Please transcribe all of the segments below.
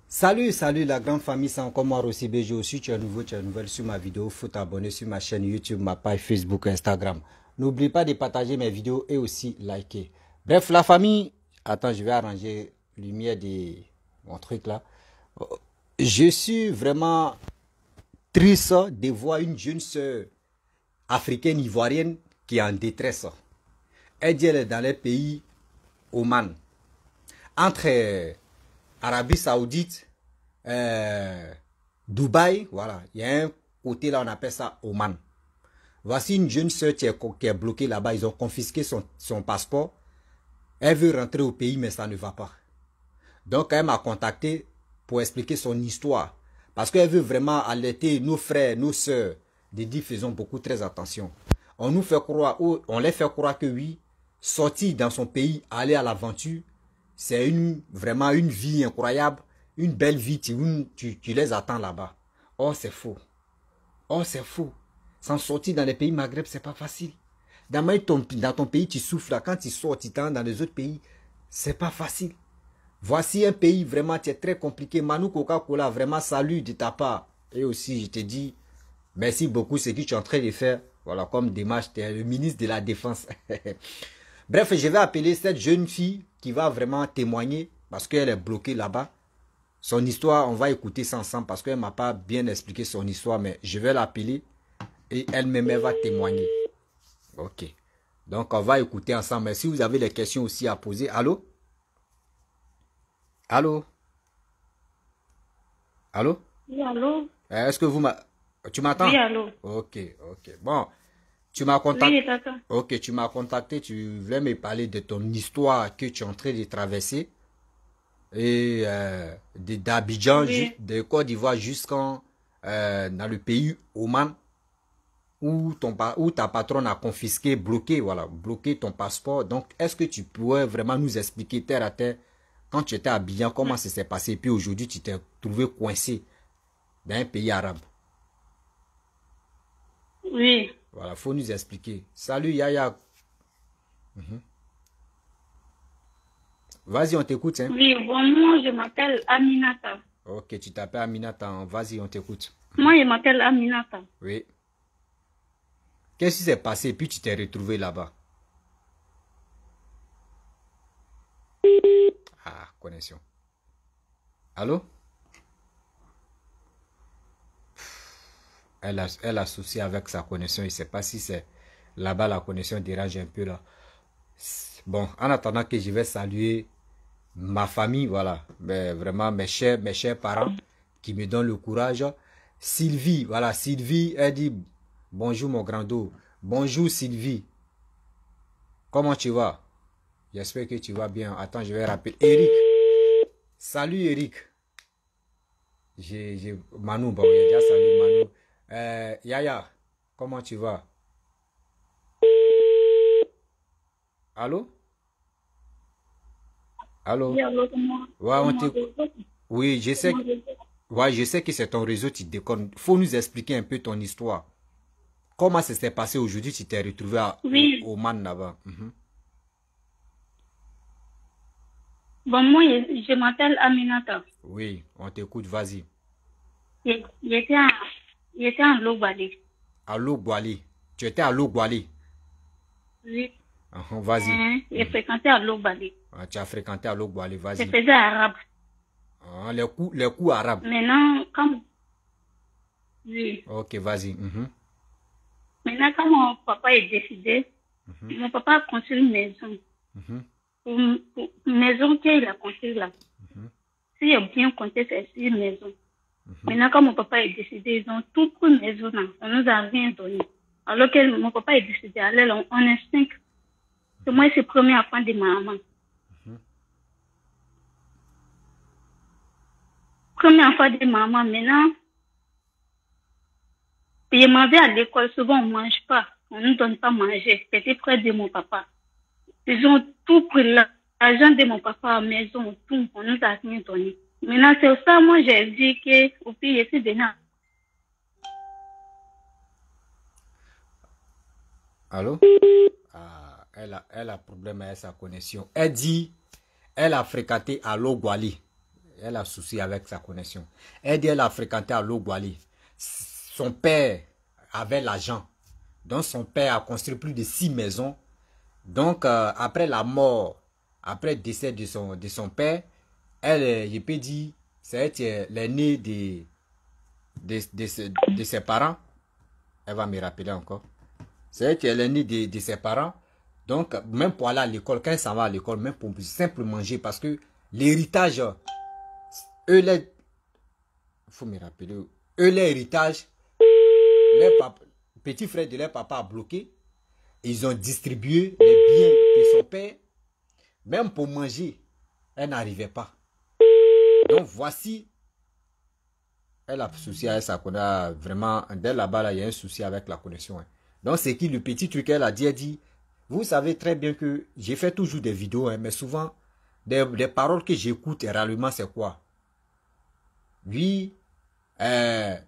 Salut, salut la grande famille, c'est encore moi Rossi BG aussi, tu es nouveau, tu es nouvelle sur ma vidéo, faut t'abonner sur ma chaîne YouTube, ma page Facebook, Instagram. N'oublie pas de partager mes vidéos et aussi liker. Bref, la famille, attends, je vais arranger la lumière de mon truc là. Je suis vraiment triste de voir une jeune soeur africaine ivoirienne qui est en détresse. Elle dit elle est dans les pays Oman, entre Arabie Saoudite, Dubaï, voilà. Il y a un côté là, on appelle ça Oman. Voici une jeune soeur qui est bloquée là-bas. Ils ont confisqué son passeport. Elle veut rentrer au pays, mais ça ne va pas. Donc, elle m'a contacté pour expliquer son histoire. Parce qu'elle veut vraiment alerter nos frères, nos soeurs, de dire faisons beaucoup très attention. On nous fait croire, on les fait croire que oui, sortir dans son pays, aller à l'aventure, c'est vraiment une vie incroyable, une belle vie, tu les attends là-bas. Oh, c'est faux. Oh, c'est faux. S'en sortir dans les pays Maghreb, c'est pas facile. Dans ton pays, tu souffres là. Quand tu sors, tu t'en dans les autres pays, c'est pas facile. Voici un pays vraiment qui est très compliqué. Manu Coca-Cola, vraiment salut de ta part. Et aussi, je te dis, merci beaucoup ce que tu es en train de faire. Voilà, comme démarche, tu es le ministre de la Défense. Bref, je vais appeler cette jeune fille qui va vraiment témoigner parce qu'elle est bloquée là-bas. Son histoire, on va écouter ça ensemble parce qu'elle ne m'a pas bien expliqué son histoire, mais je vais l'appeler et elle-même va témoigner. Ok. Donc, on va écouter ensemble. Mais si vous avez des questions aussi à poser, allô? Allô? Allô? Oui, allô? Est-ce que tu m'entends? Oui, allô? Ok, ok. Bon, tu m'as contacté. Oui, tata. Ok, tu m'as contacté, tu voulais me parler de ton histoire que tu es en train de traverser. Et d'Abidjan, Oui, de Côte d'Ivoire jusqu'en dans le pays Oman, où ta patronne a confisqué, bloqué, voilà, bloqué ton passeport. Donc, est-ce que tu pourrais vraiment nous expliquer terre à terre, quand tu étais à Abidjan, comment ça s'est passé, et puis aujourd'hui, tu t'es trouvé coincé dans un pays arabe? oui. Voilà, faut nous expliquer. Salut Yaya. Vas-y, on t'écoute, hein. Oui, bon, moi, je m'appelle Aminata. Ok, tu t'appelles Aminata. Vas-y, on t'écoute. Moi, je m'appelle Aminata. Oui. Qu'est-ce qui s'est passé, puis tu t'es retrouvé là-bas? Ah, connexion. Allô? Elle a souci avec sa connexion. Je ne sais pas si c'est là-bas la connexion dérange un peu là. Bon, en attendant que je vais saluer ma famille, voilà, mais vraiment mes chers parents qui me donnent le courage. Sylvie, voilà, Sylvie, elle dit bonjour mon grand dos. Bonjour Sylvie. Comment tu vas? J'espère que tu vas bien. Attends, je vais rappeler. Eric. Salut Eric. Manu, bon, j'ai déjà salué Manu. Yaya, comment tu vas? Allô? Allô? Oui, allô, comment? Ouais, on Comment? t'écoute. Oui, je sais que c'est ton réseau qui déconne. Faut nous expliquer un peu ton histoire. Comment ça s'est passé aujourd'hui? Tu t'es retrouvé Oui. au Man là-bas. Bon, moi, je m'appelle Aminata. Oui, on t'écoute, vas-y. J'étais en Lobali. À Logwali. Tu étais à Logwali. Oui. Vas-y. J'ai fréquenté à Lobali. Tu as fréquenté à Logwali, Je vas-y. faisais arabe. Les coups arabes. Maintenant, comme... Oui. Ok, vas-y. Maintenant, quand mon papa est décédé, mon papa a construit une maison. Une maison qu'il a construite là. Si j'ai bien compté, c'est 6 maisons. Maintenant, quand mon papa est décédé, ils ont tout pris une maison là. On nous a rien donné. Alors que mon papa est décédé, alors on est 5. C'est moi, c'est le premier enfant de ma maman. Premier enfant de ma maman, maintenant, je m'en vais à l'école, souvent on ne mange pas. On ne nous donne pas à manger. C'était près de mon papa. Ils ont tout pris là. L'argent de mon papa à la maison, tout, on nous a rien donné. Maintenant, c'est ça, moi, j'ai dit que, au pire, je suis venue. Allô? Ah, elle a problème avec sa connexion. Elle dit, elle a fréquenté à Logwali. Elle a souci avec sa connexion. Elle dit elle a fréquenté à Logwali. Son père avait l'argent. Donc son père a construit plus de 6 maisons. Donc après la mort, après le décès de son père, elle, je peux dire, c'est l'aînée de ses parents. Elle va me rappeler encore. C'est l'aînée de ses parents. Donc même pour aller à l'école, quand elle s'en va à l'école, même pour simple manger, parce que l'héritage, eux, les, faut me rappeler, eux, l'héritage, petit frère de leur papa a bloqué. Ils ont distribué les biens de son père. Même pour manger, elle n'arrivait pas. Donc voici, elle a souci avec sa connexion. Vraiment, dès là-bas, là, il y a un souci avec la connexion. Hein. Donc c'est qui le petit truc elle a dit, vous savez très bien que j'ai fait toujours des vidéos, hein, mais souvent, des paroles que j'écoute réellement, c'est quoi? Oui,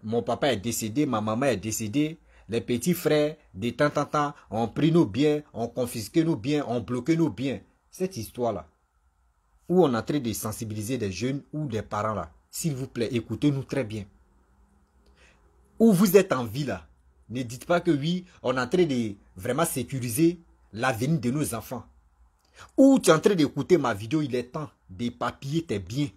mon papa est décédé, ma maman est décédée, les petits frères, de temps en temps, ont pris nos biens, ont confisqué nos biens, ont bloqué nos biens. Cette histoire-là, où on est en train de sensibiliser des jeunes ou des parents là, s'il vous plaît, écoutez-nous très bien. Où vous êtes en vie là, ne dites pas que oui, on est en train de vraiment sécuriser l'avenir de nos enfants. Ou tu es en train d'écouter ma vidéo, il est temps d'éparpiller tes biens.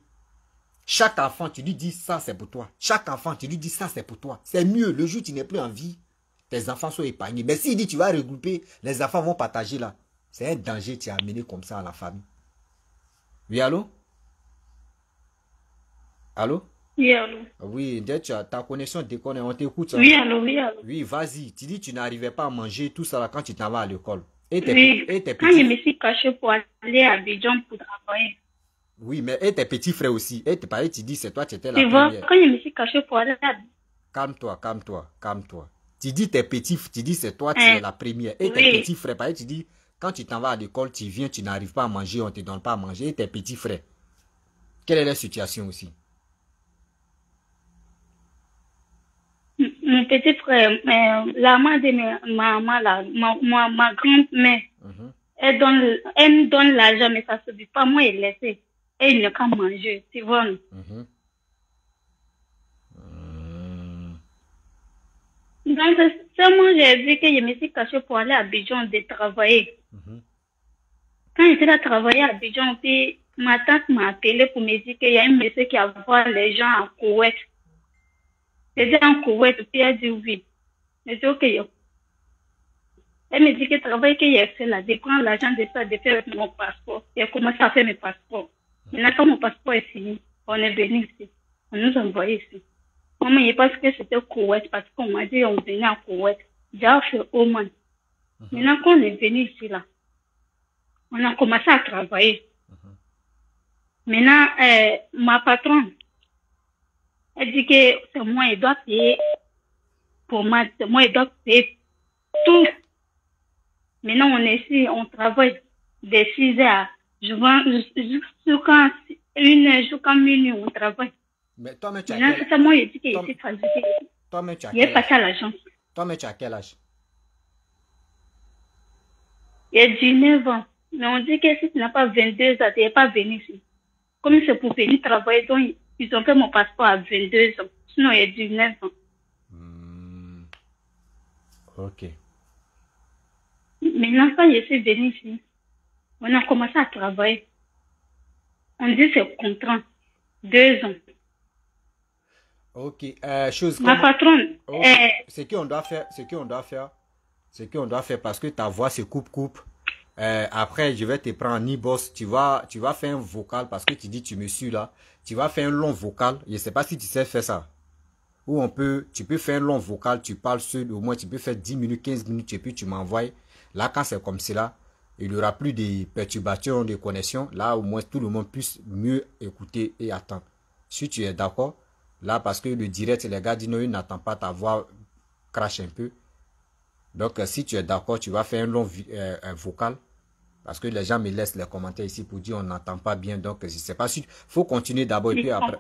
Chaque enfant, tu lui dis ça c'est pour toi. Chaque enfant, tu lui dis ça c'est pour toi. C'est mieux, le jour où tu n'es plus en vie, tes enfants sont épargnés. Mais s'il dit tu vas regrouper, les enfants vont partager là. C'est un danger que tu as amené comme ça à la famille. Oui, allô? Allô? Oui, allô. Oui, ta connexion déconne, on t'écoute. Oui, allô, oui, allô. Oui, vas-y. Tu dis que tu n'arrivais pas à manger tout ça là quand tu t'en vas à l'école. Oui, quand je me suis caché pour aller à Abidjan pour travailler. Oui, mais et tes petits frères aussi. Et tu dis c'est toi qui étais la Tu vois, première. quand je me suis caché pour aller à... Calme-toi, calme-toi, calme-toi. Tu dis tes petits, tu dis c'est toi qui es la première. Et tes petits frères, pareil, tu dis quand tu t'en vas à l'école, tu viens, tu n'arrives pas à manger, on ne te donne pas à manger. Et tes petits frères. Quelle est la situation aussi? Mon petit frère, la mère de ma maman, là, ma grand-mère, elle me donne l'argent, mais ça ne se dit pas. Moi, elle laisse. Et il n'y a qu'à manger, tu vois. Donc, seulement j'ai vu que je me suis caché pour aller à Abidjan de travailler. Quand j'étais là travailler à Abidjan, puis ma tante m'a appelé pour me dire qu'il y a un monsieur qui a vu les gens à Koweït. J'étais en Koweït, puis elle a dit oui. Je dis ok. Elle me dit que le travail que j'ai fait là, de prendre l'argent de ça, de faire mon passeport. J'ai commencé à faire mes passeports. Maintenant, quand mon passeport est fini, on est venu ici. On nous a envoyé ici. Maman, je pense que c'était au Koweït parce qu'on m'a dit on venait à Koweït. J'ai fait Oman. Maintenant, quand on est venu ici là, on a commencé à travailler. Maintenant, ma patronne, elle dit que c'est moi, elle doit payer pour moi, c'est moi, elle doit payer tout. Maintenant, on est ici, on travaille de 6 heures jusqu'à minuit, on travaille. Mais toi-même, tu as maintenant, c'est ça, moi, je dis que je suis fatiguée. Toi-même, tu as quel âge? Il est passé à l'agence. Toi-même, tu as quel âge? Il y a 19 ans. Mais on dit que si tu n'as pas 22 ans, tu n'es pas venu ici. Comme c'est pour venir travailler, donc ils ont fait mon passeport à 22 ans. Sinon, il y a 19 ans. Ok. Maintenant, quand je suis venue ici, on a commencé à travailler. On dit c'est contrat. 2 ans. Ok. Chose Ma patronne. Ce qu'on doit faire, parce que ta voix se coupe. Après, je vais te prendre en e-boss. Tu vas faire un vocal parce que tu dis tu me suis là. Tu vas faire un long vocal. Je ne sais pas si tu sais faire ça. Ou tu peux faire un long vocal, tu parles seul, au moins tu peux faire 10 minutes, 15 minutes et puis tu m'envoies. Là, quand c'est comme cela, il n'y aura plus de perturbations de connexion. Là, au moins tout le monde puisse mieux écouter et attendre. Si tu es d'accord, là, parce que le direct, les gars disent non, ils n'attendent pas ta voix crache un peu. Donc, si tu es d'accord, tu vas faire un long vocal. Parce que les gens me laissent les commentaires ici pour dire on n'entend pas bien. Donc, je ne sais pas si... Il faut continuer d'abord et puis après...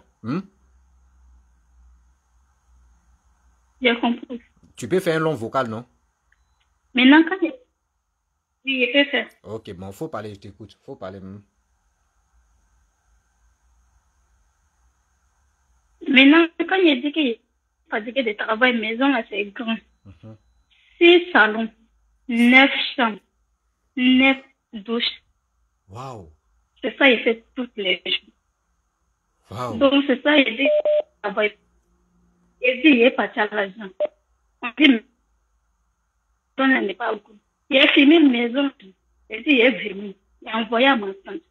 J'ai compris. Tu peux faire un long vocal, non? Maintenant, quand oui, je peux faire. Ok, bon, faut parler, je t'écoute. Faut parler. Maintenant, quand il dit qu'il est fatigué de travail, maison, là, c'est grand. 6 salons, 9 chambres, 9 douches. Waouh. C'est ça, il fait toutes les jours. Waouh. Donc, c'est ça, il dit qu'il travaille. Il dit, il est parti à l'argent. On dit, on n'est pas beaucoup. Il a fini une maison. Il dit, il est venu. Il a envoyé à ma tante.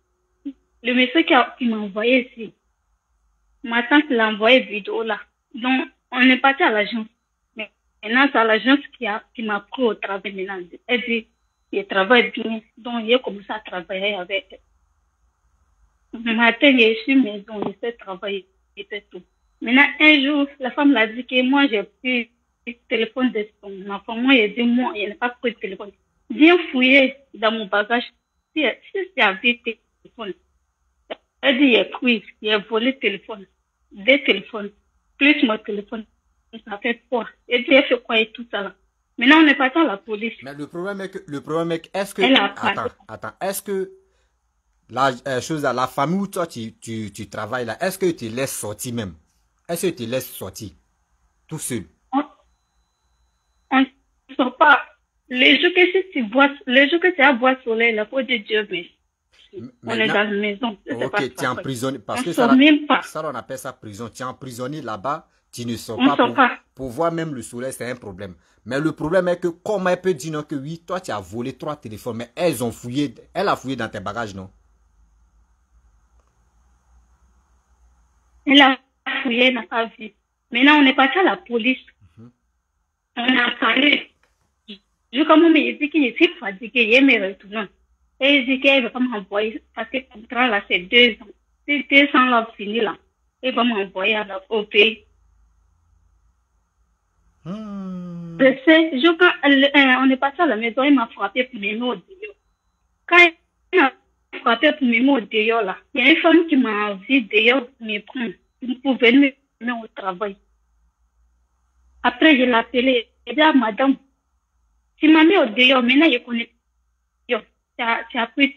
Le monsieur qui m'a envoyé ici, ma tante l'a envoyé vidéo là. Donc, on est parti à l'agence. Mais maintenant, c'est à l'agence qui m'a pris au travail maintenant. Elle dit, il travaille bien. Donc, il a commencé à travailler avec elle. Le matin, il est sur maison, il fait travailler, il fait tout. Maintenant, un jour, la femme l'a dit que moi, j'ai pris le téléphone de son enfant. Moi, il a dit, moi, il n'a pas pris le téléphone. Viens fouiller dans mon bagage. Si c'est à vie téléphone. Elle dit, il a pris, il a volé le téléphone. 2 téléphones, plus mon téléphone. Ça fait quoi? Elle dit, elle fait quoi et tout ça là. Maintenant, on est parti à la police. Mais le problème est que, est-ce que, attends, est-ce que, la famille où toi tu travailles là, est-ce que tu te laisses sortir même? Est-ce que tu te laisses sortir? Tout seul? On ne sort pas. Les jours que tu as boire soleil, la peau de Dieu, mais on est dans la maison. Ok, tu es emprisonné. Parce que ça, on appelle ça prison. Tu es emprisonné là-bas, tu ne sors pas. Pour voir même le soleil, c'est un problème. Mais le problème est que, comment elle peut dire non que oui, toi tu as volé 3 téléphones, mais elle a fouillé dans tes bagages, non? Elle a fouillé, elle n'a pas vu. Maintenant, on est parti à la police. On a parlé. Je commence, il dit qu'il est fatigué, il est me retournant. Et il dit qu'il va pas m'envoyer, parce que le contrat là, c'est 2 ans. C'est 2 ans là, fini là. Il va m'envoyer au pays. Je sais, quand on est passé à la maison, il m'a frappé pour mes mots au dehors. Quand il m'a frappé pour mes mots au dehors là, il y a une femme qui m'a envie dehors pour me prendre, pour venir au travail. Après, je l'ai appelé, j'ai dit à madame, tu m'as mis au dehors, maintenant je connais. Tu as pris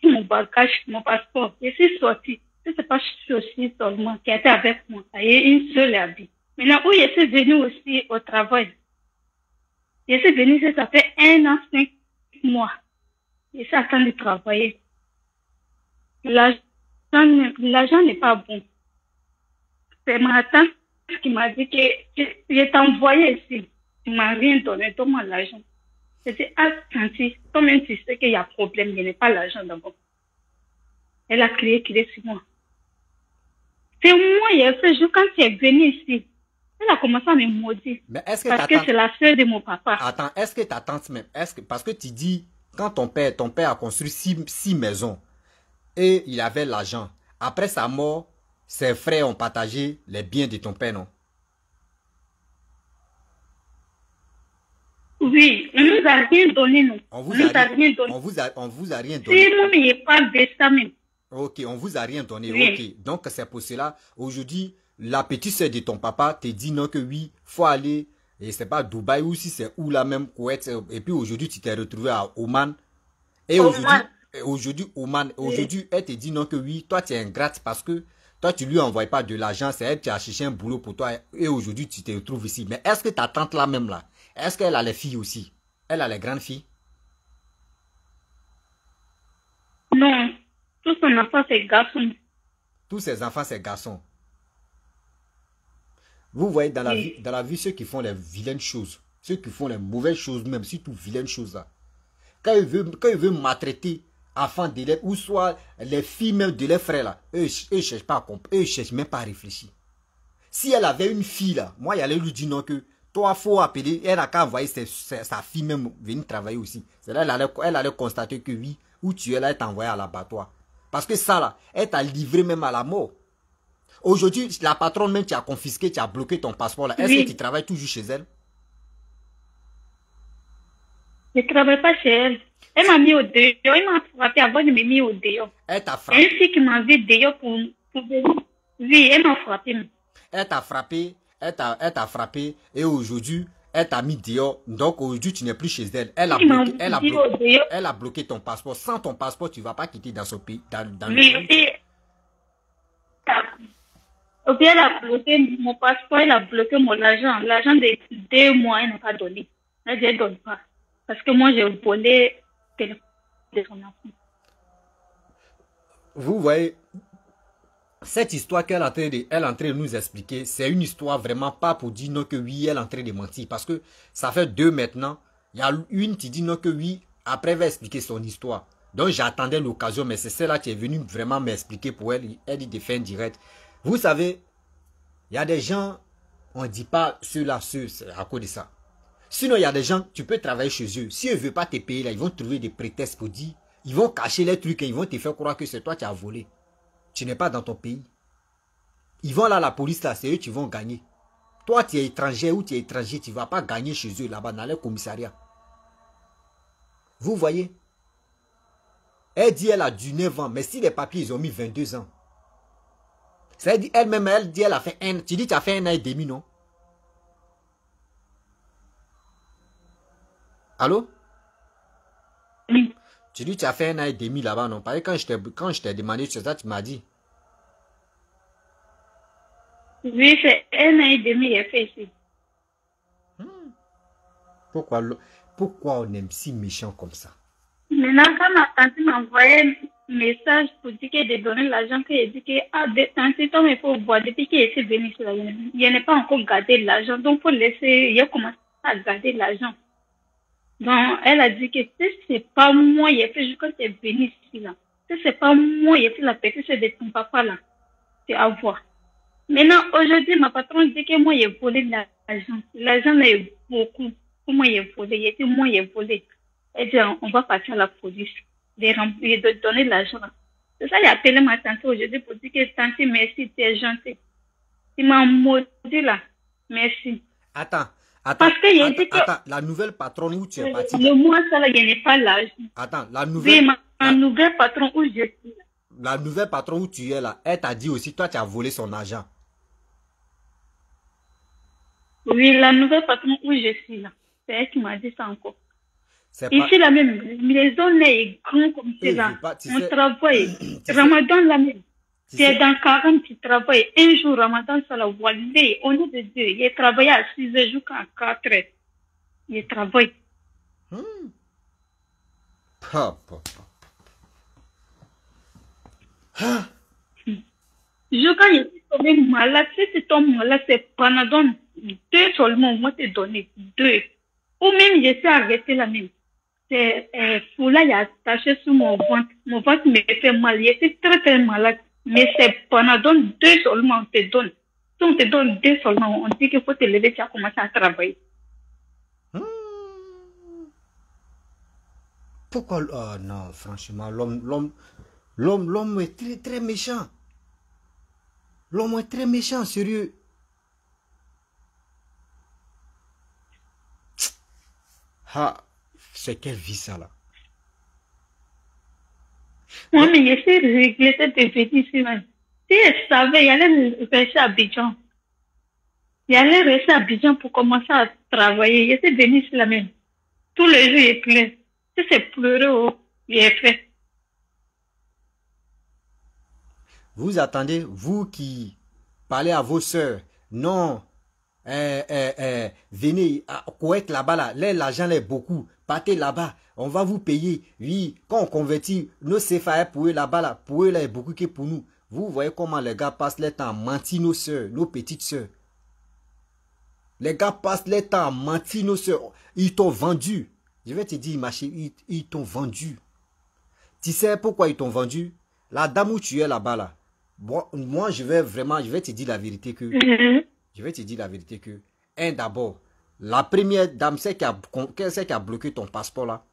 mon bagage, mon passeport. Je suis sortie. Ce n'est pas aussi seulement qui était avec moi. Il y a une seule habit. Maintenant, où je suis venue aussi au travail. Je suis venue, ça fait 1 an, 5 mois. Je suis en train de travailler. L'argent n'est pas bon. C'est ma tante qui m'a dit que je t'ai envoyé ici. Tu ne m'as rien donné, donne-moi l'argent. C'était attentif. Toi-même, tu sais qu'il y a problème, il n'y a pas l'argent d'abord. Elle a crié sur moi. C'est moi, il y a ce jour, quand tu es venu ici, elle a commencé à me maudire. Parce que c'est la sœur de mon papa. Attends, est-ce que ta tante même, parce que tu dis, quand ton père a construit 6 maisons, et il avait l'argent, après sa mort, ses frères ont partagé les biens de ton père, non? Oui, on nous a rien donné, non. On vous a rien donné. On vous a rien donné. Si nous, il parle de ça même. Ok, on vous a rien donné. Oui. Ok, donc c'est pour cela, aujourd'hui, la petite sœur de ton papa te dit non que oui, faut aller, et c'est pas Dubaï ou si c'est où là même, Koweït, et puis aujourd'hui tu t'es retrouvé à Oman. Et aujourd'hui, Oman, aujourd'hui, elle te dit non que oui, toi tu es ingrate parce que toi tu lui envoies pas de l'argent, c'est elle qui a cherché un boulot pour toi, et aujourd'hui tu te retrouves ici. Mais est-ce que ta tante là même là, est-ce qu'elle a les filles aussi? Elle a les grandes filles? Non, tous son enfants c'est garçons. Tous ses enfants c'est garçons. Vous voyez dans la vie ceux qui font les vilaines choses, ceux qui font les mauvaises choses même, surtout vilaines choses là. Quand ils veulent maltraiter enfants d'élèves ou soit les filles même de leurs frères là, eux cherchent pas à comprendre, eux cherchent même pas à réfléchir. Si elle avait une fille là, moi j'allais lui dire non que toi faut appeler, elle n'a qu'à envoyer sa fille même venir travailler aussi. C'est là elle allait constater que oui, où tu es là, elle t'a envoyé à l'abattoir. Parce que ça là, elle t'a livré même à la mort. Aujourd'hui, la patronne même, tu as confisqué, tu as bloqué ton passeport là. Est-ce que tu travailles toujours chez elle? Je ne travaille pas chez elle. Elle m'a mis au dehors. Elle m'a frappé avant de me mettre au dehors. Elle t'a frappé? Elle fille qui m'a vu dehors pour venir. Oui, elle m'a frappé. Elle t'a frappé, elle t'a frappé et aujourd'hui, elle t'a mis dehors. Donc aujourd'hui, tu n'es plus chez elle. Elle a bloqué ton passeport. Sans ton passeport, tu ne vas pas quitter dans ce pays. Dans oui, le pays. Ou bien elle a bloqué mon passeport, elle a bloqué mon argent. L'argent de 2 mois, elle n'a pas donné. Elle dit, elle ne donne pas. Parce que moi, j'ai volé le téléphone de son enfant. Vous voyez, cette histoire qu'elle est en train de nous expliquer, c'est une histoire vraiment pas pour dire non que oui, elle est en train de mentir. Parce que ça fait 2 maintenant. Il y a une qui dit non que oui, après elle va expliquer son histoire. Donc j'attendais l'occasion, mais c'est celle-là qui est venue vraiment m'expliquer pour elle. Elle dit de faire un direct. Vous savez, il y a des gens, on ne dit pas ceux-là, c'est à cause de ça. Sinon, il y a des gens, tu peux travailler chez eux. Si ils ne veulent pas te payer, là, ils vont trouver des prétextes pour dire, ils vont cacher les trucs et ils vont te faire croire que c'est toi qui as volé. Tu n'es pas dans ton pays. Ils vont là, la police, là, c'est eux qui vont gagner. Toi, tu es étranger ou tu es étranger, tu ne vas pas gagner chez eux, là-bas, dans le commissariat. Vous voyez? Elle dit, elle a du 9 ans, mais si les papiers, ils ont mis 22 ans. C'est elle-même, elle dit, elle a fait un... Tu dis, tu as fait 1 an et demi, non? Allô? Oui. Tu dis, tu as fait 1 an et demi là-bas, non? Parce que quand je t'ai demandé c'est ça, tu m'as dit. Oui, c'est 1 an et demi, j'ai fait ici. Pourquoi on aime si méchant comme ça? Maintenant, quand ma tante m'a envoyé un message pour dire qu'elle a donné l'argent, qu'elle a dit que, ah, tante, toi, il faut voir, depuis qu'elle est venue sur la ligne, il n'a pas encore gardé l'argent, donc il faut laisser, il a commencé à garder l'argent. Donc, elle a dit que si c'est pas moi, il a fait juste quand tu es venu ici, là. Si c'est pas moi, il a fait la petite, c'est de ton papa, là. C'est à voir. Maintenant, aujourd'hui, ma patronne dit que moi, il a volé l'argent. L'argent, là, est beaucoup. Pour moi, il a volé. Il a dit, moi, il a volé. Elle dit, on va passer à la police. De donner l'argent, là. C'est ça, il a appelé ma tante aujourd'hui pour dire que tante, merci, tu es gentille. Il m'a maudit, là. Merci. Attends. Parce qu'il a dit que... Attends, la nouvelle patronne où tu es parti. Le mois, ça, là, il n'y a pas l'argent. Attends, la nouvelle... Oui, ma nouvelle patron où je suis. La nouvelle patronne où tu es là, elle t'a dit aussi, toi, tu as volé son argent. Oui, la nouvelle patron où je suis là. C'est elle qui m'a dit ça encore. Ici, pas... la même, les zones est grand comme c'est là. On travaille. Ramadan, la même. Tu es dans 40, tu travailles. Un jour, Ramadan, ça la walé. On est de deux. Il travaille à 6 heures jusqu'à 4 heures. Il travaille. Je quand je suis tombé malade, si tu tombes malade, c'est Panadol. 2 seulement, moi, te donné 2. Ou même, je suis arrêté la même. C'est Foula, il a attaché sur mon ventre. Mon ventre me fait mal. Je suis très, très malade. Mais c'est Panadol 2 seulement, on te donne. Si on te donne 2 seulement, on dit qu'il faut te lever, tu as commencé à travailler. Pourquoi? Oh non, franchement, l'homme est très, très méchant. L'homme est très méchant, sérieux. Ah, c'est quelle vie ça là? Moi, mais je suis regretté de venir ici même. Si je savais, il allait rester à Abidjan. Il allait rester à Abidjan pour commencer à travailler. Je suis venu ici la même. Tous les jours, il pleure. Si c'est pleurer, il est fait. Vous attendez, vous qui parlez à vos soeurs, non, venez à Koweït là-bas, là, l'argent est beaucoup, partez là-bas, on va vous payer. Oui, quand on convertit nos CFA pour eux là-bas, là, pour eux là, est beaucoup que pour nous. Vous voyez comment les gars passent le temps à mentir nos soeurs, nos petites soeurs. Les gars passent le temps à mentir nos soeurs. Ils t'ont vendu. Je vais te dire, ma chérie, ils t'ont vendu. Tu sais pourquoi ils t'ont vendu? La dame où tu es là-bas, là. Moi, je vais te dire la vérité que... Je vais te dire la vérité que... D'abord, la première dame, celle qui a bloqué ton passeport, là,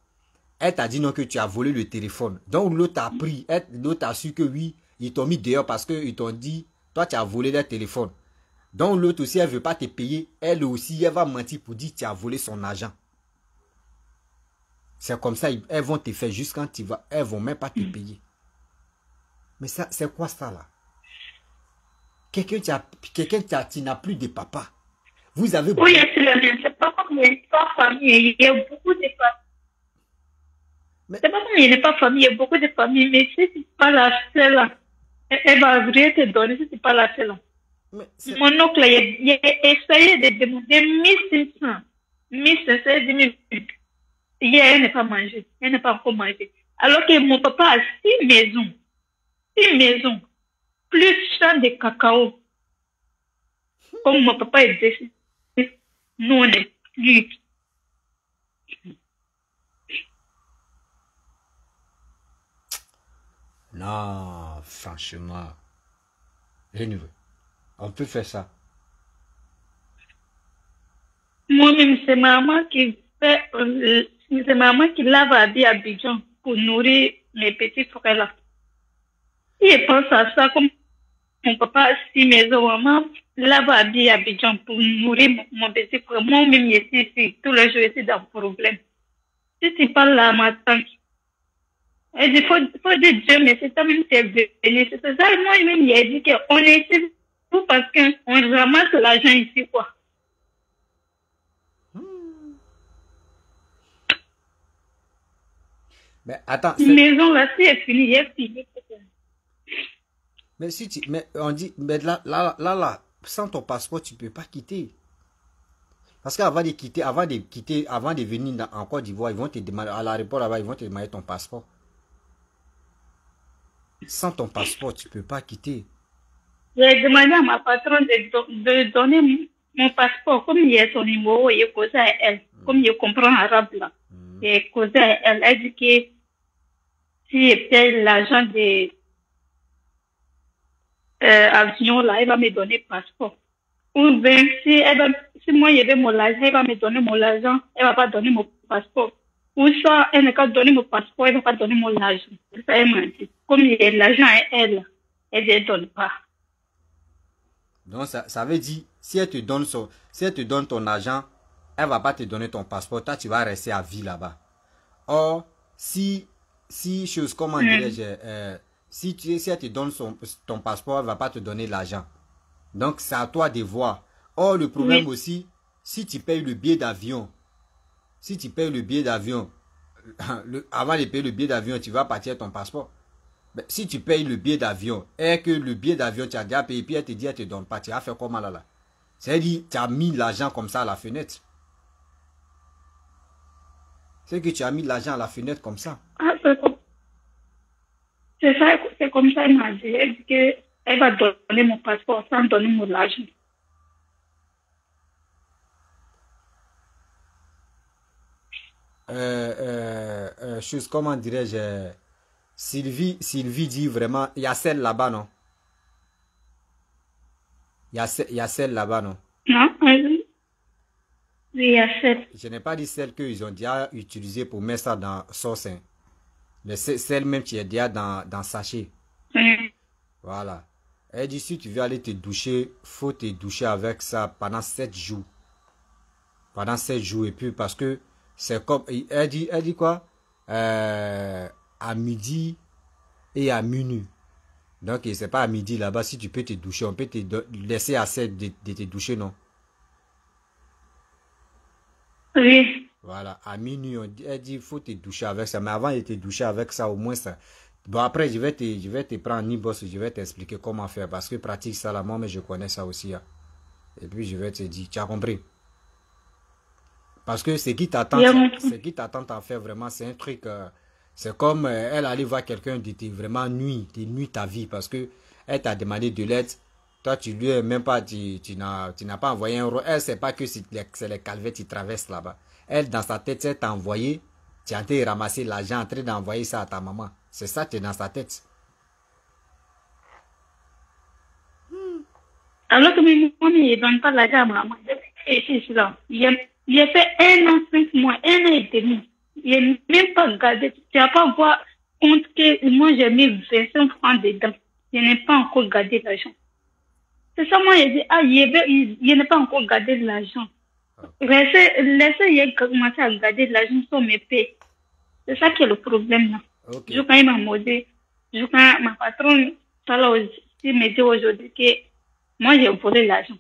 elle t'a dit non que tu as volé le téléphone. Donc, l'autre a pris, l'autre a su que oui, ils t'ont mis dehors parce qu'ils t'ont dit, toi, tu as volé leur téléphone. Donc, l'autre aussi, elle ne veut pas te payer. Elle aussi, elle va mentir pour dire que tu as volé son argent. C'est comme ça, elles vont te faire juste quand tu vas, elles ne vont même pas te payer. Mais ça, c'est quoi ça là? Quelqu'un qui n'a plus de papa. Vous avez... Oui, c'est pas comme il n'est pas famille. Il y a beaucoup de familles. C'est pas comme il n'est pas famille. Il y a beaucoup de familles. Mais si tu n'es pas la seule, elle va rien te donner si tu n'es pas la seule. Mon oncle, il a essayé de demander 1600. 1600, il dit, elle n'est pas mangée. Elle n'est pas encore mangée. Alors que mon papa a 6 maisons. 6 maisons. Plus champ de cacao. Comme mon papa est décédé, nous on est plus. Non, franchement. Anyway, on peut faire ça. Moi-même, c'est maman qui fait, c'est maman qui lave habits à Abidjan pour nourrir mes petits frères là. Si je pense à ça, comme mon papa a 6 maisons, maman lave habits à Abidjan pour nourrir mon petit frère. Moi-même, je suis ici, tous les jours, je suis dans le problème. Si tu parles à ma tante, elle dit, faut dire Dieu, mais c'est toi-même qui es venu. C'est ça, moi-même, il a dit qu'on est ici tout parce qu'on ramasse l'argent ici, quoi. Mais attends. Une maison là, si elle finit, il est fini. Mais si tu. Mais on dit. Mais là, sans ton passeport, tu ne peux pas quitter. Parce qu'avant de quitter, avant de venir en Côte d'Ivoire, ils vont te demander, à l'aéroport là-bas, ils vont te demander ton passeport. Sans ton passeport, tu ne peux pas quitter. J'ai demandé à ma patronne de donner mon passeport, comme il y a son numéro, il est causé à elle. Comme il comprend arabe là. Il est causé à elle. Elle dit que si elle paye l'argent de avion là, elle va me donner le passeport. Ou bien si moi il y avait mon argent, elle va me donner mon argent, elle va pas donner mon passeport. Ou soit elle n'a qu'à donner mon passeport, elle va pas donner mon argent. Ça elle m'a dit. Comme il y a l'argent à elle, elle ne donne pas. Donc ça veut dire, si elle te donne ton argent, elle va pas te donner ton passeport, toi tu vas rester à vie là-bas. Or, si comment dirais-je, si elle te donne ton passeport, elle va pas te donner l'argent. Donc c'est à toi de voir. Or, le problème aussi, si tu payes le billet d'avion, avant de payer le billet d'avion, tu vas partir ton passeport. Mais si tu payes le billet d'avion et que le billet d'avion tu as déjà payé, puis elle te dit elle te donne pas, tu vas faire comment là? C'est-à-dire tu as mis l'argent comme ça à la fenêtre. C'est que tu as mis l'argent à la fenêtre comme ça. Ah, c'est ça, c'est comme ça elle m'a dit. Elle dit qu'elle va donner mon passeport sans donner mon argent. Chose, comment dirais-je, Sylvie dit vraiment, il y a celle là-bas, non? Il y a celle là-bas, non? Non, oui, il y a celle. Je n'ai pas dit celle qu'ils ont déjà utilisée pour mettre ça dans sauce. Hein. Mais celle même qui est déjà dans sachet. Voilà. Elle dit, si tu veux aller te doucher, faut te doucher avec ça pendant 7 jours. Pendant 7 jours. Et puis, parce que c'est comme, elle dit quoi? À midi et à minuit. Donc, c'est pas à midi là-bas. Si tu peux te doucher, on peut te laisser assez de te doucher, non? Oui. Voilà, à minuit, elle dit, il faut te doucher avec ça. Mais avant de te doucher avec ça, au moins ça. Bon, après, je vais te prendre un boss, je vais t'expliquer comment faire. Parce que pratique ça là, moi, mais je connais ça aussi. Hein. Et puis, je vais te dire, tu as compris? Parce que ce qui t'attend à faire vraiment, c'est un truc, c'est comme elle aller voir quelqu'un de vraiment nuit ta vie. Parce que elle t'a demandé de l'aide. Toi, tu lui as même pas, tu n'as pas envoyé un rôle. Elle ne sait pas que c'est les calvaires qui traversent là-bas. Elle, dans sa tête, elle t'a envoyé, tu es en train de ramasser l'argent, en train d'envoyer ça à ta maman. C'est ça, tu es dans sa tête. Alors que moi, il ne donne pas l'argent à maman. Il a fait 1 an, 5 mois, 1 an et demi. Il n'a même pas gardé. Tu n'as pas voir compte que moi, j'ai mis 25 francs dedans. Je n'ai pas encore gardé l'argent. C'est ça, moi, j'ai dit, il n'a pas encore gardé l'argent. Laissez, il commencer à garder l'argent sur mes payes. C'est ça qui est le problème, là. Okay. Je quand il m'a modé, quand ma patronne, me dit aujourd'hui que moi, j'ai volé l'argent.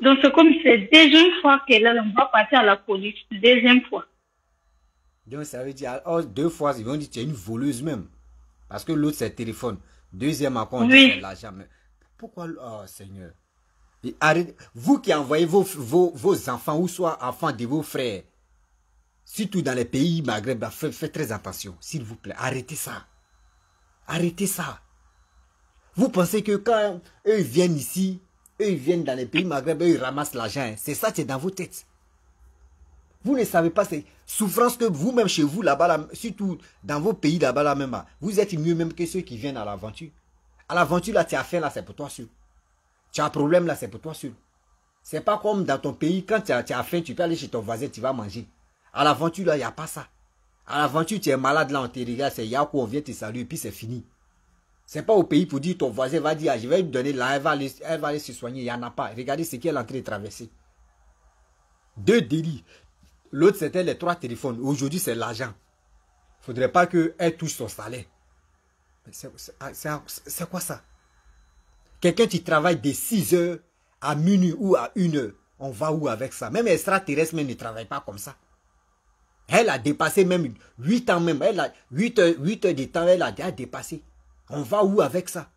Donc, c'est comme c'est deuxième fois qu'elle on va partir à la police. Deuxième fois. Donc, ça veut dire, oh, 2 fois, ils vont dire que tu es une voleuse même. Parce que l'autre, c'est le téléphone. Deuxième, encore, on dit c'est l'argent. pourquoi... Oh, Seigneur. Et arrête, vous qui envoyez vos enfants, ou soit enfants de vos frères, surtout dans les pays Maghreb, faites très attention, s'il vous plaît. Arrêtez ça. Arrêtez ça. Vous pensez que quand eux viennent ici, eux ils viennent dans les pays Maghreb, eux ils ramassent l'argent. C'est ça, c'est dans vos têtes. Vous ne savez pas ces souffrances que vous-même chez vous là-bas, là, surtout dans vos pays là-bas, là, même, vous êtes mieux même que ceux qui viennent à l'aventure. À l'aventure, là, tu as faim, là, c'est pour toi sûr. Tu as un problème, là, c'est pour toi sûr. C'est pas comme dans ton pays, quand tu as faim, tu peux aller chez ton voisin, tu vas manger. À l'aventure, là, il n'y a pas ça. À l'aventure, tu es malade, là, on te regarde, c'est Yako, on vient te saluer, et puis c'est fini. C'est pas au pays pour dire, ton voisin va dire, ah, je vais lui donner là, elle va aller se soigner, il n'y en a pas. Regardez ce qu'elle est en train de traverser. 2 délits. L'autre, c'était les 3 téléphones. Aujourd'hui, c'est l'argent. Il ne faudrait pas qu'elle touche son salaire. C'est quoi ça? Quelqu'un qui travaille de 6 heures à minuit ou à 1 heure, on va où avec ça? Même extraterrestre ne travaille pas comme ça. Elle a dépassé même 8 ans même. Elle a 8 heures de temps, elle a déjà dépassé. On va où avec ça?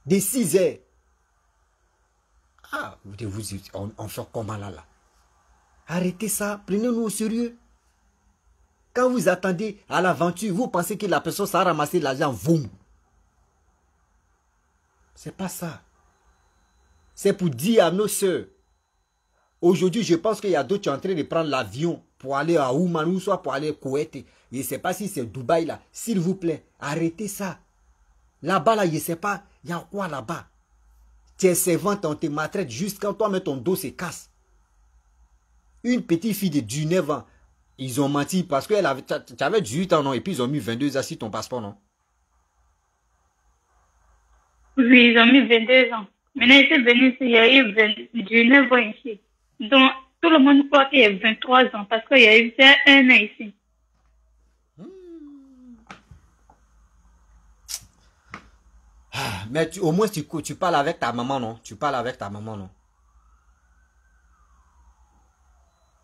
Des 6 heures. Ah, on fait comment là? Arrêtez ça, prenez-nous au sérieux. Quand vous attendez à l'aventure, vous pensez que la personne ça a ramassé l'argent, vous. C'est pas ça. C'est pour dire à nos soeurs. Aujourd'hui, je pense qu'il y a d'autres qui sont en train de prendre l'avion pour aller à Ouman ou soit pour aller au Koweït. Je ne sais pas si c'est Dubaï là. S'il vous plaît, arrêtez ça. Là-bas, là, je ne sais pas, il y a quoi là-bas? Tu es servante, on te maltraite juste quand toi-même ton dos se casse. Une petite fille de 19 ans, ils ont menti parce que tu avais 18 ans, non? Et puis ils ont mis 22 ans sur ton passeport, non? Oui, ils ont mis 22 ans. Maintenant, ils sont venus ici, il y a eu 19 ans ici. Donc, tout le monde croit qu'il y a 23 ans parce qu'il y a eu 1 an ici. Mais au moins, tu parles avec ta maman, non? Tu parles avec ta maman, non?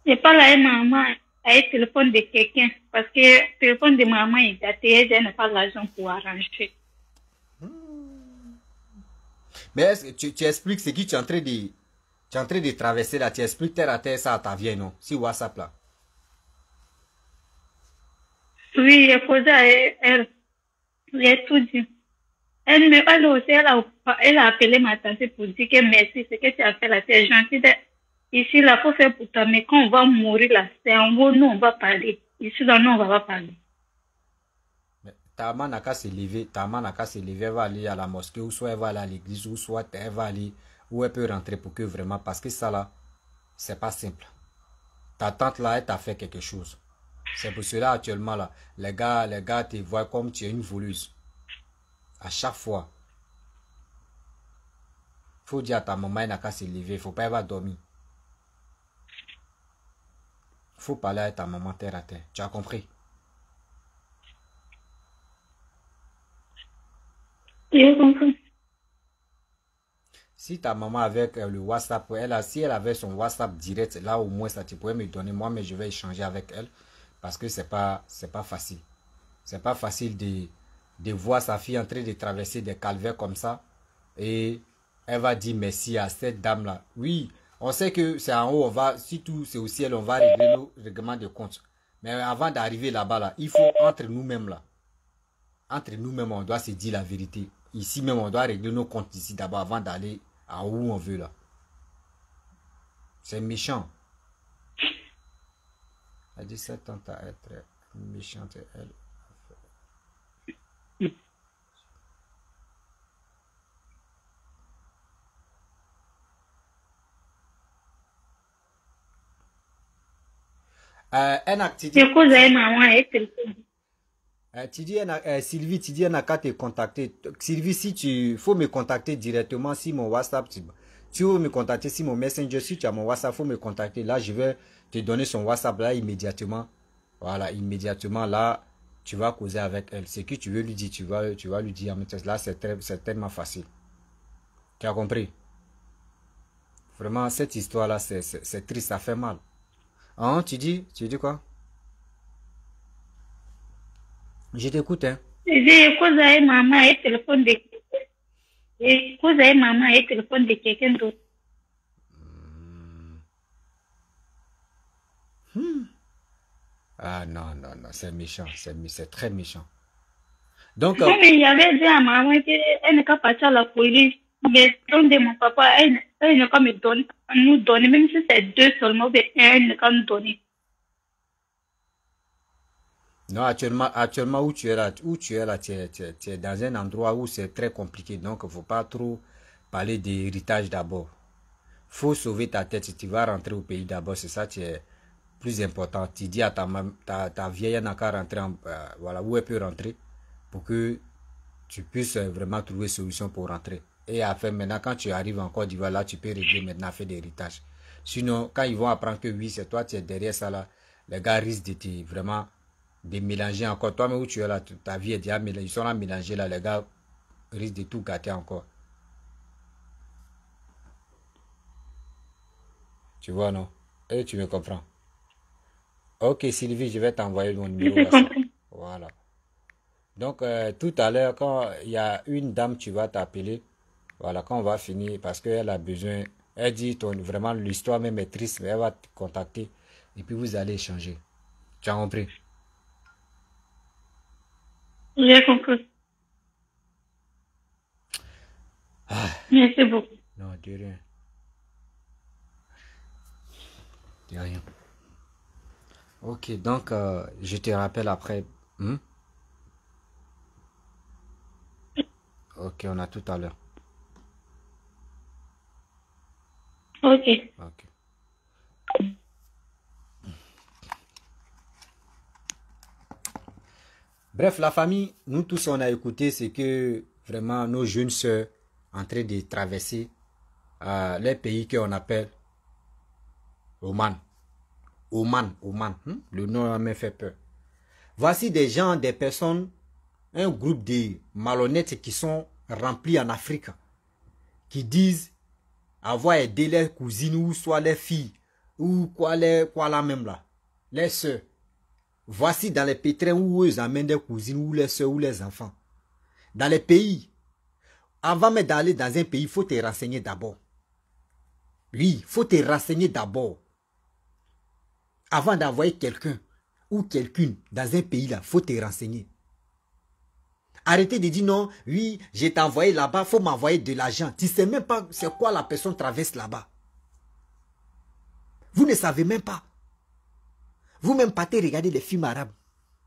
Je parle à une maman, à un téléphone de quelqu'un parce que le téléphone de maman est daté, elle n'a pas l'argent pour arranger. Mais est-ce que tu expliques ce que tu es en train de traverser là, tu expliques terre à terre ça à ta vieille, non? Sur WhatsApp là. Oui, j'ai posé à elle, j'ai tout dit. Elle aussi, elle a appelé ma tante pour dire que merci, ce que tu as fait là, c'est gentil. Ici, là, il faut faire pour toi, mais quand on va mourir là, c'est en haut, nous, on va parler. Ici, là, nous, on va pas parler. Ta maman n'a qu'à se lever, elle va aller à la mosquée, ou soit elle va aller à l'église, ou soit elle va aller où elle peut rentrer pour que vraiment, parce que ça là, c'est pas simple. Ta tante là, elle t'a fait quelque chose. C'est pour cela actuellement là, les gars te voient comme tu es une voleuse. À chaque fois. Faut dire à ta maman, elle n'a qu'à se lever, faut pas elle va dormir. Faut parler à ta maman terre à terre. Tu as compris? J'ai compris. Si ta maman avec le WhatsApp, si elle avait son WhatsApp direct, là au moins ça tu pourrais me donner moi, mais je vais échanger avec elle parce que c'est pas facile. C'est pas facile de voir sa fille en train de traverser des calvaires comme ça et elle va dire merci à cette dame là. Oui, on sait que c'est en haut, on va, si tout c'est au ciel, on va régler nos règlements de compte. Mais avant d'arriver là-bas là, il faut entre nous-mêmes là. Entre nous-mêmes, on doit se dire la vérité. Ici même, on doit régler nos comptes ici d'abord avant d'aller à où on veut là. C'est méchant. Elle dit cette tante à être méchante, elle. Tu dis, Sylvie, tu dis, elle n'a qu'à te contacter. Sylvie, si tu faut me contacter directement si mon WhatsApp, tu veux me contacter si mon Messenger, si tu as mon WhatsApp, faut me contacter. Là, je vais te donner son WhatsApp là immédiatement. Voilà, immédiatement là, tu vas causer avec elle. Ce que tu veux lui dire, tu vas lui dire. Là, c'est tellement facile. Tu as compris? Vraiment, cette histoire-là, c'est triste, ça fait mal. Hein, tu dis quoi? Je t'écoute, hein. J'ai causé à une maman, un téléphone de Et vous avez maman et le téléphone de quelqu'un d'autre. Ah non, non, non, c'est méchant, c'est très méchant. Donc, Non, mais il y avait dit à maman qu'elle n'est qu'à partir à la police. Mais donc de mon papa, elle n'est qu'à me donner, nous donner, même si c'est 2 seulement, mais elle n'est qu'à nous donner. non, actuellement où tu es là, tu es dans un endroit où c'est très compliqué. Donc, il ne faut pas trop parler d'héritage d'abord. Il faut sauver ta tête. Si tu vas rentrer au pays d'abord, c'est ça qui est plus important. Tu dis à ta vieille, elle n'a qu'à rentrer, voilà, où elle peut rentrer pour que tu puisses vraiment trouver solution pour rentrer. Et après, maintenant, quand tu arrives en Côte d'Ivoire, là, tu peux régler maintenant, faire des héritages. Sinon, quand ils vont apprendre que oui, c'est toi, tu es derrière ça, là, les gars risquent de te vraiment de mélanger encore. Toi, mais où tu es là, ta vie est déjà mélangée. Ils sont là mélangés, là, les gars risquent de tout gâter encore. Tu vois, non? Et tu me comprends. Ok, Sylvie, je vais t'envoyer mon numéro J'ai WhatsApp. compris. Voilà. Donc, tout à l'heure, quand il y a une dame, tu vas t'appeler. Voilà, quand on va finir, parce qu'elle a besoin. Elle dit vraiment l'histoire même est triste, mais elle va te contacter. Et puis vous allez échanger. Tu as compris? J'ai compris. Merci beaucoup. Non, de rien. De rien. Ok, donc je te rappelle après. Hmm? Ok, on a tout à l'heure. Ok. Ok. Bref, la famille, nous tous on a écouté ce que vraiment nos jeunes sœurs en train de traverser les pays qu'on appelle Oman. Oman. Le nom m'a fait peur. Voici des gens, des personnes, un groupe de malhonnêtes qui sont remplis en Afrique, qui disent avoir aidé leurs cousines ou soit les filles, ou quoi là même là, les sœurs. Voici dans les pétrins où eux amènent des cousines ou les soeurs ou les enfants. Dans les pays, avant même d'aller dans un pays, il faut te renseigner d'abord. Oui, il faut te renseigner d'abord. Avant d'envoyer quelqu'un ou quelqu'une dans un pays là, il faut te renseigner. Arrêtez de dire non, oui, je t'ai envoyé là-bas, il faut m'envoyer de l'argent. Tu ne sais même pas c'est quoi la personne traverse là-bas. Vous ne savez même pas. Vous-même partez regarder les films arabes.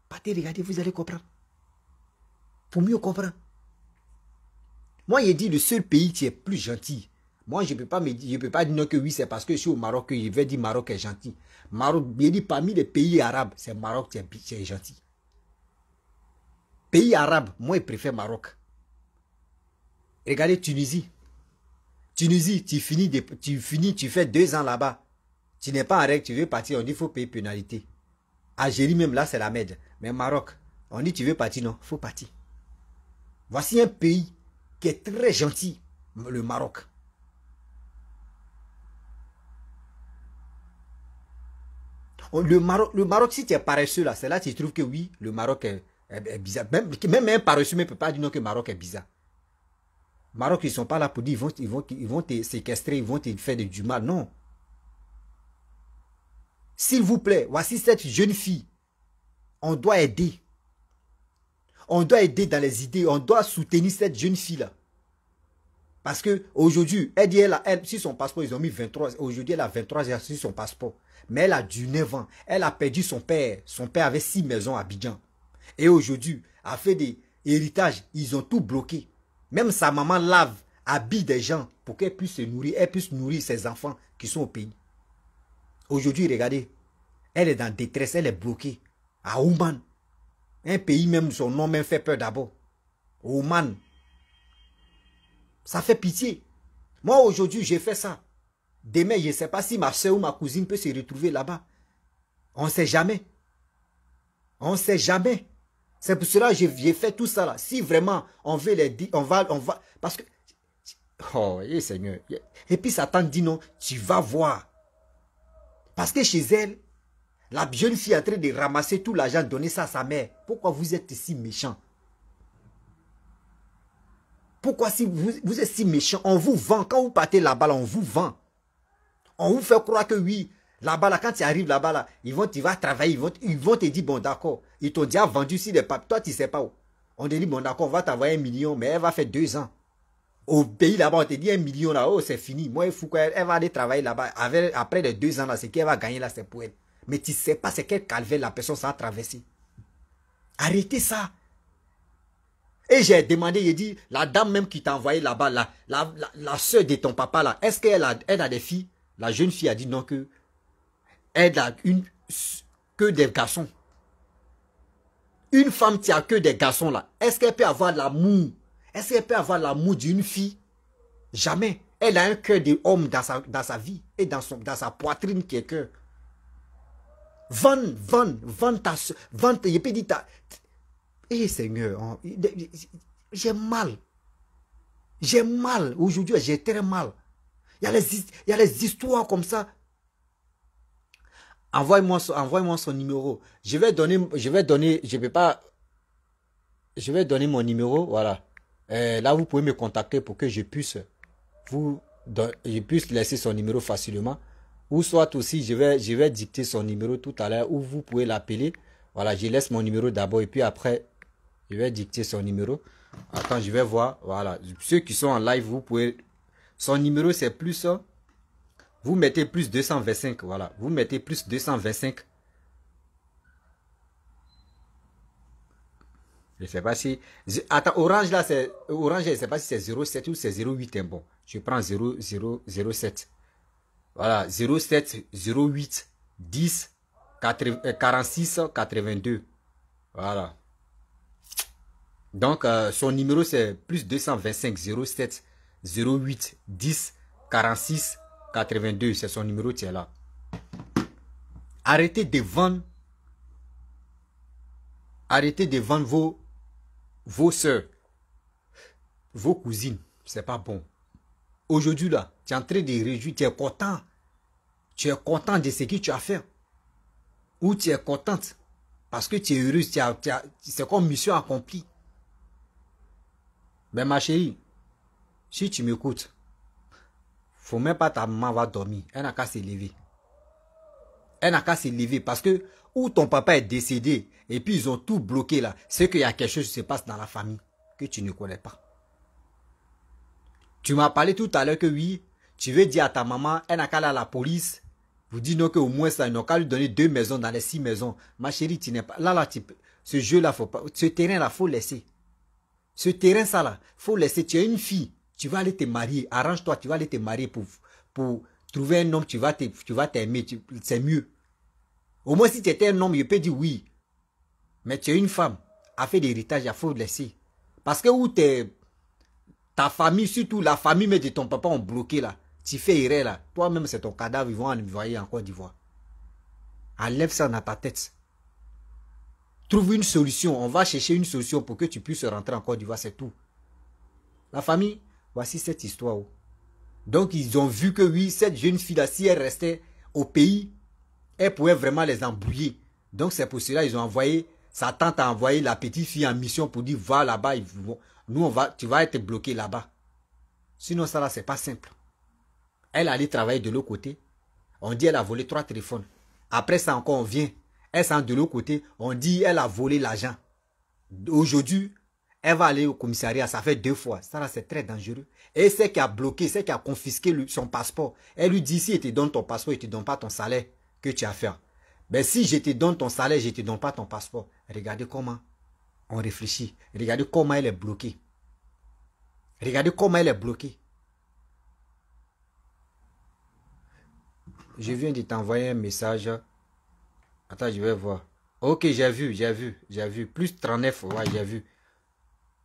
Partez regarder, vous allez comprendre. Pour mieux comprendre. Moi, j'ai dit le seul pays qui est plus gentil. Moi, je ne peux pas dire non que oui, c'est parce que je suis au Maroc que je vais dire Maroc est gentil. Maroc, j'ai dit parmi les pays arabes, c'est Maroc qui est gentil. Pays arabe, moi, je préfère Maroc. Regardez Tunisie. Tunisie, tu finis, tu fais 2 ans là-bas. Tu n'es pas en règle, tu veux partir, on dit qu'il faut payer pénalité. Algérie même là, c'est la merde. Mais Maroc, on dit tu veux partir, non, il faut partir. Voici un pays qui est très gentil, le Maroc. Le Maroc, si tu es paresseux là, c'est là que tu trouves que oui, le Maroc est bizarre. Même un paresseux ne peut pas dire non que le Maroc est bizarre. Maroc, ils ne sont pas là pour dire ils vont te séquestrer, ils vont te faire du mal. Non. S'il vous plaît, voici cette jeune fille. On doit aider. On doit aider dans les idées. On doit soutenir cette jeune fille-là. Parce qu'aujourd'hui, elle dit, sur son passeport, ils ont mis 23. Aujourd'hui, elle a 23 ans sur son passeport. Mais elle a 19 ans. Elle a perdu son père. Son père avait 6 maisons à Abidjan. Et aujourd'hui, a fait des héritages. Ils ont tout bloqué. Même sa maman lave, habille des gens pour qu'elle puisse se nourrir. Elle puisse nourrir ses enfants qui sont au pays. Aujourd'hui, regardez, elle est dans détresse, elle est bloquée. À Oman. Un pays même, son nom même fait peur d'abord. Oman. Ça fait pitié. Moi, aujourd'hui, j'ai fait ça. Demain, je ne sais pas si ma soeur ou ma cousine peut se retrouver là-bas. On ne sait jamais. On ne sait jamais. C'est pour cela que j'ai fait tout ça là. Si vraiment on veut les dire, on va. Parce que. Oh, Seigneur. Et puis Satan dit non, tu vas voir. Parce que chez elle, la jeune fille est en train de ramasser tout l'argent, donner ça à sa mère. Pourquoi vous êtes si méchant? Pourquoi si vous êtes si méchant, on vous vend. Quand vous partez là-bas, on vous vend. On vous fait croire que oui, là-bas, là, quand tu arrives là-bas, là, tu vas travailler, ils vont te dire, bon, d'accord, ils t'ont déjà vendu ici des papiers. Toi, tu ne sais pas où. On te dit, bon, d'accord, on va t'envoyer 1 million, mais elle va faire 2 ans. Au pays là-bas, on te dit 1 million là, oh, c'est fini. Moi, il faut qu'elle va aller travailler là-bas. Après les 2 ans là, ce qu'elle va gagner là, c'est pour elle. Mais tu ne sais pas c'est quel calvaire la personne ça a traversé. Arrêtez ça. Et j'ai demandé, j'ai dit, la dame même qui t'a envoyé là-bas, la soeur de ton papa là, est-ce qu'elle a des filles? La jeune fille a dit non, que elle a que des garçons. Une femme qui a que des garçons là, est-ce qu'elle peut avoir l'amour? Est-ce qu'elle peut avoir l'amour d'une fille? Jamais. Elle a un cœur d'homme dans sa vie et dans sa poitrine qui est cœur. Vends ta soeur, je peux dire ta... Eh Seigneur, j'ai mal. J'ai mal. Aujourd'hui, j'ai très mal. Il y a les histoires comme ça. Envoie-moi son numéro. Je vais donner mon numéro, voilà. Là, vous pouvez me contacter pour que je puisse laisser son numéro facilement. Ou soit aussi, je vais dicter son numéro tout à l'heure, ou vous pouvez l'appeler. Voilà, je laisse mon numéro d'abord et puis après, je vais dicter son numéro. Attends, je vais voir. Voilà, ceux qui sont en live, vous pouvez... Son numéro, c'est plus... Vous mettez plus 225, voilà. Vous mettez plus 225. Je ne sais pas si... Attends, Orange là, c'est... Orange, je ne sais pas si c'est 07 ou c'est 08, hein, bon. Je prends 07. Voilà, 07, 08, 10, 46, 82. Voilà. Donc, son numéro, c'est plus 225, 07, 08, 10, 46, 82. C'est son numéro qui est là. Arrêtez de vendre vos soeurs, vos cousines. C'est pas bon. Aujourd'hui, là, tu es en train de réjouir, tu es content. Tu es content de ce que tu as fait. Ou tu es contente parce que tu es heureuse, c'est comme mission accomplie. Mais ma chérie, si tu m'écoutes, faut même pas ta maman va dormir. Elle n'a qu'à se lever. Elle n'a qu'à se lever parce que où ton papa est décédé et puis ils ont tout bloqué là, c'est qu'il y a quelque chose qui se passe dans la famille que tu ne connais pas. Tu m'as parlé tout à l'heure que oui, tu veux dire à ta maman, elle n'a qu'à aller à la police. Vous dites non qu'au moins ça, ils n'ont qu'à lui donner 2 maisons dans les 6 maisons. Ma chérie, tu n'es pas... Là, ce jeu-là, faut pas... Ce terrain-là, faut laisser. Ce terrain, ça là, faut laisser. Tu es une fille, tu vas aller te marier. Arrange-toi, tu vas aller te marier pour trouver un homme, tu vas t'aimer. C'est mieux. Au moins, si tu étais un homme, je peux dire oui. Mais tu es une femme. Affaire d'héritage, il faut laisser. Parce que où ta famille, surtout la famille de ton papa, ont bloqué là. Tu fais erreur là. Toi-même, c'est ton cadavre, ils vont envoyer en Côte d'Ivoire. Enlève ça dans ta tête. Trouve une solution. On va chercher une solution pour que tu puisses rentrer en Côte d'Ivoire, c'est tout. La famille, voici cette histoire. Donc, ils ont vu que oui, cette jeune fille-là, si elle restait au pays, elle pouvait vraiment les embrouiller. Donc, c'est pour cela qu'ils ont envoyé, sa tante a envoyé la petite fille en mission pour dire, va là-bas, tu vas être bloqué là-bas. Sinon, ça là, c'est pas simple. Elle allait travailler de l'autre côté. On dit, elle a volé 3 téléphones. Après ça, encore, on vient. Elle s'en de l'autre côté. On dit, elle a volé l'argent. Aujourd'hui, elle va aller au commissariat. Ça fait 2 fois. Ça là, c'est très dangereux. Et c'est qui a bloqué, c'est qui a confisqué son passeport. Elle lui dit, si elle te donne ton passeport, elle ne te donne pas ton salaire que tu as fait. Mais si je te donne ton salaire, je ne te donne pas ton passeport. Regardez comment on réfléchit. Regardez comment elle est bloquée. Regardez comment elle est bloquée. Je viens de t'envoyer un message. Attends, je vais voir. Ok, j'ai vu. Plus 39, ouais, j'ai vu.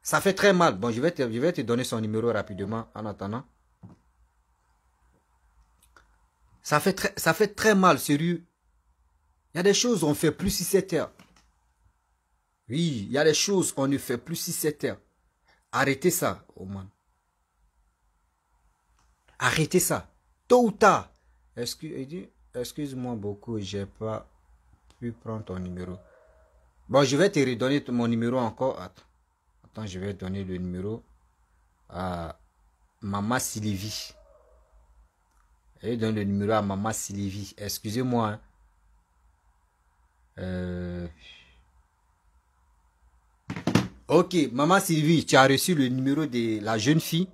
Ça fait très mal. Bon, je vais te donner son numéro rapidement en attendant. Ça fait très mal, sérieux. Il y a des choses on ne fait plus 6-7 heures. Oui, il y a des choses on ne fait plus 6-7 heures. Arrêtez ça, Oman. Arrêtez ça. Tôt ou tard. Excuse-moi beaucoup, j'ai pas pu prendre ton numéro. Bon, je vais te redonner mon numéro encore. Attends, je vais donner le numéro. Maman Sylvie. Et donne le numéro à Maman Sylvie. Excusez-moi. Ok, Maman Sylvie, tu as reçu le numéro de la jeune fille.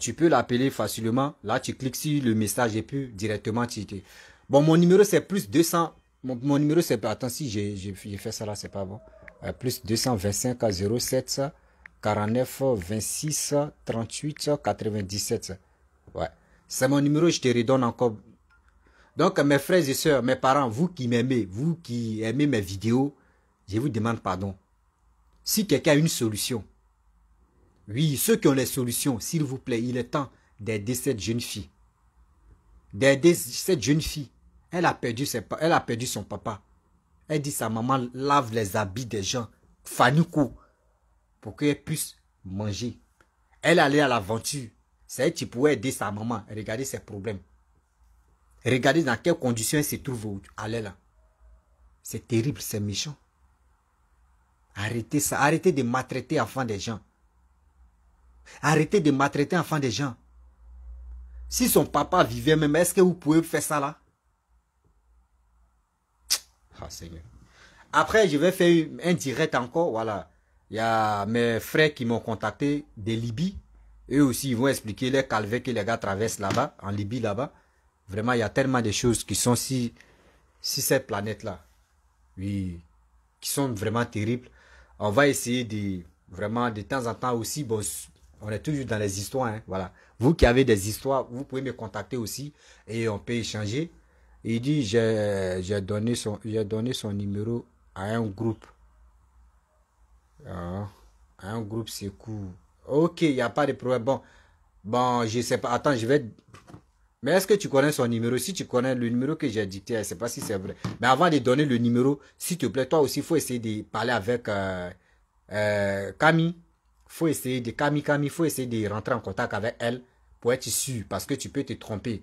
Tu peux l'appeler facilement. Là, tu cliques sur le message et puis directement tu... Bon, mon numéro c'est plus 200. Mon numéro c'est... Attends, si j'ai fait ça là, c'est pas bon. Plus 225 07 49 26 38 97. Ouais. C'est mon numéro, je te redonne encore. Donc, mes frères et sœurs, mes parents, vous qui m'aimez, vous qui aimez mes vidéos, je vous demande pardon. Si quelqu'un a une solution, oui, ceux qui ont les solutions, s'il vous plaît, il est temps d'aider cette jeune fille. D'aider cette jeune fille. Elle a perdu son papa. Elle dit sa maman lave les habits des gens. Fanuko. Pour qu'elle puisse manger. Elle allait à l'aventure. C'est elle qui pouvait aider sa maman. Regardez ses problèmes. Regardez dans quelles conditions elle se trouve à l'aile là. C'est terrible, c'est méchant. Arrêtez ça. Arrêtez de maltraiter enfants des gens. Arrêtez de maltraiter enfants des gens. Si son papa vivait même, est-ce que vous pouvez faire ça là? Ah, Seigneur. Après, je vais faire un direct encore. Voilà. Il y a mes frères qui m'ont contacté de Libye. Eux aussi, ils vont expliquer les calvaires que les gars traversent là-bas, en Libye là-bas. Vraiment, il y a tellement de choses qui sont sur cette planète-là. Oui. Qui sont vraiment terribles. On va essayer de, vraiment, de temps en temps aussi, bon, on est toujours dans les histoires, hein, voilà. Vous qui avez des histoires, vous pouvez me contacter aussi et on peut échanger. Il dit, j'ai donné son numéro à un groupe. À un groupe, c'est cool. Ok, il n'y a pas de problème. Bon, je sais pas. Attends, je vais... Mais est-ce que tu connais son numéro? Si tu connais le numéro que j'ai dicté, je ne sais pas si c'est vrai. Mais avant de donner le numéro, s'il te plaît, toi aussi, il faut essayer de parler avec Camille. Faut essayer de rentrer en contact avec elle pour être sûr. Parce que tu peux te tromper.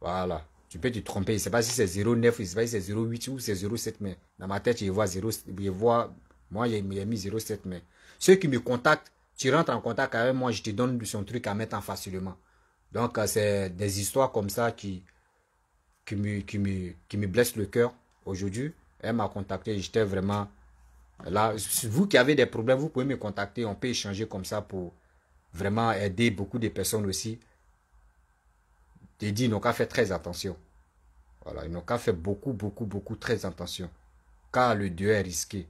Voilà. Tu peux te tromper. Je ne sais pas si c'est 09, je ne sais pas si c'est 08 ou c'est 07. Mais dans ma tête, je vois 0. Moi, j'ai mis 07. Mais ceux qui me contactent, tu rentres en contact avec moi, je te donne son truc à mettre en facilement. Donc, c'est des histoires comme ça qui me blessent le cœur aujourd'hui. Elle m'a contacté, j'étais vraiment là. Vous qui avez des problèmes, vous pouvez me contacter. On peut échanger comme ça pour vraiment aider beaucoup de personnes aussi. J'ai dit, ils n'ont qu'à faire très attention. Voilà, ils n'ont qu'à faire beaucoup très attention. Car le Dieu est risqué.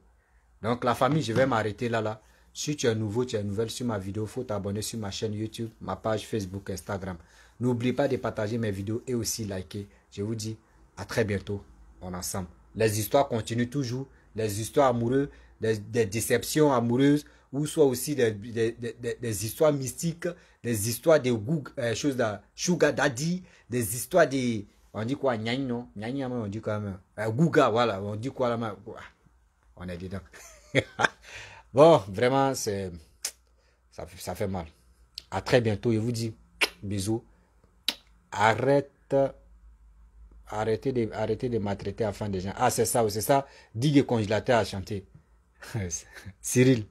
Donc, la famille, je vais m'arrêter là. Si tu es nouveau, tu es nouvelle sur ma vidéo, il faut t'abonner sur ma chaîne YouTube, ma page Facebook, Instagram. N'oublie pas de partager mes vidéos et aussi liker. Je vous dis à très bientôt. On est ensemble. Les histoires continuent toujours. Les histoires amoureuses, des déceptions amoureuses, ou soit aussi des histoires mystiques, des histoires de choses de sugar daddy, des histoires de... On dit quoi? Nyang, non? Nyang, on dit quoi même? Gouga, voilà. On dit quoi là? On est dedans. Bon, vraiment, ça fait mal. À très bientôt. Je vous dis bisous. Arrêtez de maltraiter enfants des gens. Ah, c'est ça, c'est ça. Digue congélateur à chanter. Cyril.